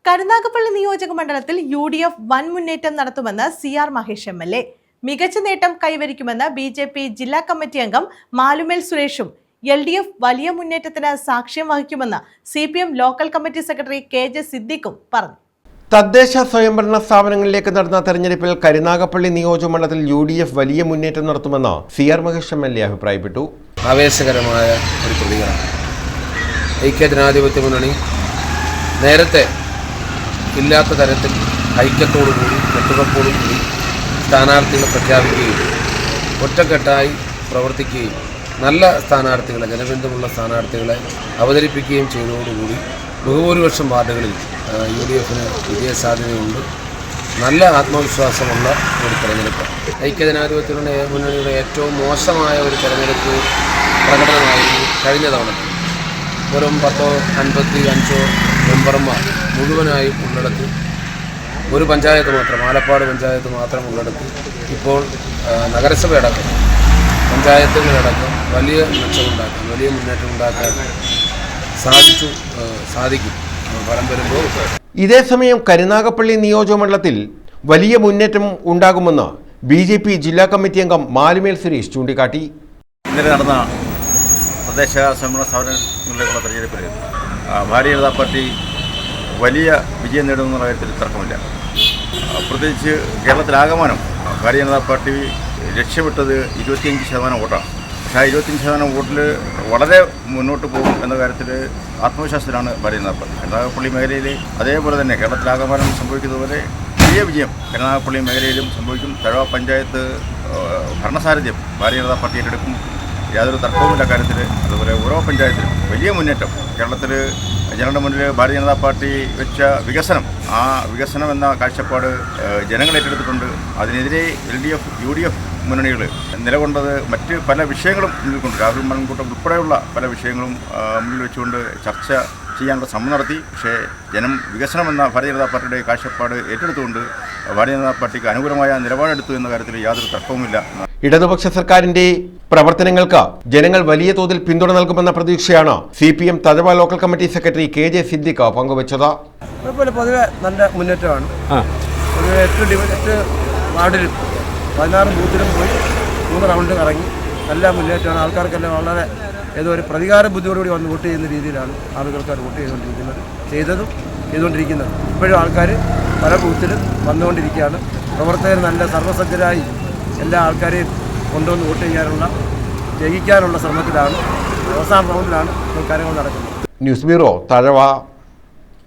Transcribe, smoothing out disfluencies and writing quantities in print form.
കരുനാഗപ്പള്ളി നിയോജക മണ്ഡലത്തിൽ UDF വൻ മുന്നേറ്റം നടത്തുമെന്ന് CR മഹേഷ് MLA. മികച്ച നേട്ടം കൈവരിക്കുമെന്ന് BJP ജില്ലാ കമ്മിറ്റി അംഗം മാലുമേൽ സുരേഷും LDF വലിയ മുന്നേറ്റത്തിന് സാക്ഷ്യം വഹിക്കുമെന്ന് CPM local committee secretary KJ സിദ്ദിഖും പറഞ്ഞു. തദ്ദേശ സ്വയംഭരണ സ്ഥാപനങ്ങളിലേക്ക് നടന്ന തെരഞ്ഞെടുപ്പിൽ കരുനാഗപ്പള്ളി നിയോജകമണ്ഡലത്തിൽ UDF വലിയ മുന്നേറ്റം നടത്തുമെന്ന് CR മഹേഷ് MLA അഭിപ്രായപ്പെട്ടു. ആവേശകരമായ ഒരു പ്രതികരണം. ഐക്യജനാധിപത്യ മുന്നണി നേരത്തെ ഇല്ലാത്ത തരത്തിൽ ഐക്യത്തോടുകൂടി കെട്ടുറപ്പോടുകൂടി സ്ഥാനാർത്ഥികളെ പ്രഖ്യാപിക്കുകയും ഒറ്റക്കെട്ടായി പ്രവർത്തിക്കുകയും നല്ല സ്ഥാനാർത്ഥികളെ ജനബന്ധമുള്ള സ്ഥാനാർത്ഥികളെ അവതരിപ്പിക്കുകയും ചെയ്തതോടുകൂടി ബഹുഭൂരിപക്ഷം വാർഡുകളിൽ UDFന് വിജയസാധ്യതയുണ്ട്. നല്ല ആത്മവിശ്വാസമുള്ള ഒരു തെരഞ്ഞെടുപ്പ്. ഐക്യജനാധിപത്യ മുന്നണിയുടെ ഏറ്റവും മോശമായ ഒരു തെരഞ്ഞെടുപ്പ് പ്രകടനമായിരുന്നു കഴിഞ്ഞ തവണ. വെറും 10-55 മെമ്പർമാർ മുഴുവനായി ഉള്ളിടത്ത് ഒരു പഞ്ചായത്ത് മാത്രം, ആലപ്പാട് പഞ്ചായത്ത് മാത്രം ഉള്ളിടത്ത് ഇപ്പോൾ നഗരസഭയടക്കം പഞ്ചായത്തുകളടക്കം വലിയ മെച്ചമുണ്ടാക്കാൻ, വലിയ മുന്നേറ്റം ഉണ്ടാക്കാൻ സാധിക്കും ഫലം വരുമ്പോൾ. ഇതേസമയം കരുനാഗപ്പള്ളി നിയോജകമണ്ഡലത്തിൽ വലിയ മുന്നേറ്റം ഉണ്ടാകുമെന്ന് BJP ജില്ലാ കമ്മിറ്റി അംഗം മാലുമേൽ സുരേഷ് ചൂണ്ടിക്കാട്ടി. ഇന്നലെ നടന്ന തദ്ദേശ സ്വയംഭരണ സ്ഥാപനങ്ങളിലേക്കുള്ള തെരഞ്ഞെടുപ്പിൽ ഭാരതീയ ജനതാ പാർട്ടി വലിയ വിജയം നേടുമെന്നുള്ള കാര്യത്തിൽ തർക്കമില്ല. പ്രത്യേകിച്ച് കേരളത്തിലാകമാനം ഭാരതീയ ജനതാ പാർട്ടി ലക്ഷ്യമിട്ടത് 25% വോട്ടാണ്. പക്ഷേ ആ 25% വോട്ടിൽ വളരെ മുന്നോട്ട് പോകും എന്ന കാര്യത്തിൽ ആത്മവിശ്വാസത്തിലാണ് ഭാരതീയ ജനതാ പാർട്ടി. കരുനാഗപ്പള്ളി മേഖലയിൽ അതേപോലെ തന്നെ കേരളത്തിലാകമാനം സംഭവിക്കുന്നതുപോലെ വലിയ വിജയം കരുനാഗപ്പള്ളി മേഖലയിലും സംഭവിക്കും. തഴവ പഞ്ചായത്ത് ഭരണസാരഥ്യം ഭാരതീയ ജനതാ പാർട്ടി ഏറ്റെടുക്കും. യാതൊരു തർക്കവുമില്ല കാര്യത്തിൽ. അതുപോലെ ഓരോ പഞ്ചായത്തിലും വലിയ മുന്നേറ്റം. കേരളത്തിൽ ജനങ്ങളുടെ മുന്നിൽ ഭാരതീയ ജനതാ പാർട്ടി വെച്ച വികസനം, ആ വികസനം എന്ന കാഴ്ചപ്പാട് ജനങ്ങൾ ഏറ്റെടുത്തിട്ടുണ്ട്. അതിനെതിരെ LDF UDF മുന്നണികൾ നിലകൊണ്ടത് മറ്റ് പല വിഷയങ്ങളും മുന്നിൽ കൊണ്ട്, രാഹുൽ മൺകൂട്ടം ഉൾപ്പെടെയുള്ള പല വിഷയങ്ങളും മുന്നിൽ വെച്ചുകൊണ്ട് ചർച്ച ചെയ്യാനുള്ള ശ്രമം നടത്തി. പക്ഷേ ജനം വികസനം എന്ന ഭാരതീയ ജനതാ പാർട്ടിയുടെ കാഴ്ചപ്പാട് ഏറ്റെടുത്തുകൊണ്ട് ഭാരതീയ ജനതാ പാർട്ടിക്ക് അനുകൂലമായ നിലപാടെടുത്തു എന്ന കാര്യത്തിൽ യാതൊരു തർക്കവുമില്ല. ഇടതുപക്ഷ സർക്കാരിന്റെ പ്രവർത്തനങ്ങൾക്ക് ജനങ്ങൾ വലിയ തോതിൽ പിന്തുണ നൽകുമെന്ന പ്രതീക്ഷയാണ് CPM Thazhava local committee secretary KJ Siddique പങ്കുവച്ചത്. പൊതുവെ നല്ല മുന്നേറ്റമാണ്. 8 വാർഡിലും 16 ബൂത്തിലും പോയി 3 റൗണ്ട് കറങ്ങി നല്ല മുന്നേറ്റമാണ്. ആൾക്കാർക്കെല്ലാം വളരെ ഏതോ ഒരു പ്രതികാര ബുദ്ധിയോടുകൂടി വന്ന് വോട്ട് ചെയ്യുന്ന രീതിയിലാണ് ആളുകൾക്ക് വോട്ട് ചെയ്തുകൊണ്ടിരിക്കുന്നത്. ഇപ്പോഴും ആൾക്കാർ പല ബൂത്തിലും വന്നുകൊണ്ടിരിക്കുകയാണ്. പ്രവർത്തകർ നല്ല സർവ്വസജ്ജരായി എല്ലാ ആൾക്കാരെയും കൊണ്ടുവന്ന് വോട്ട് ജയിക്കാനുള്ള ശ്രമത്തിലാണ്. അവസാന റൗണ്ടിലാണ് കാര്യങ്ങൾ നടക്കുന്നത്. News bureau Thazhava.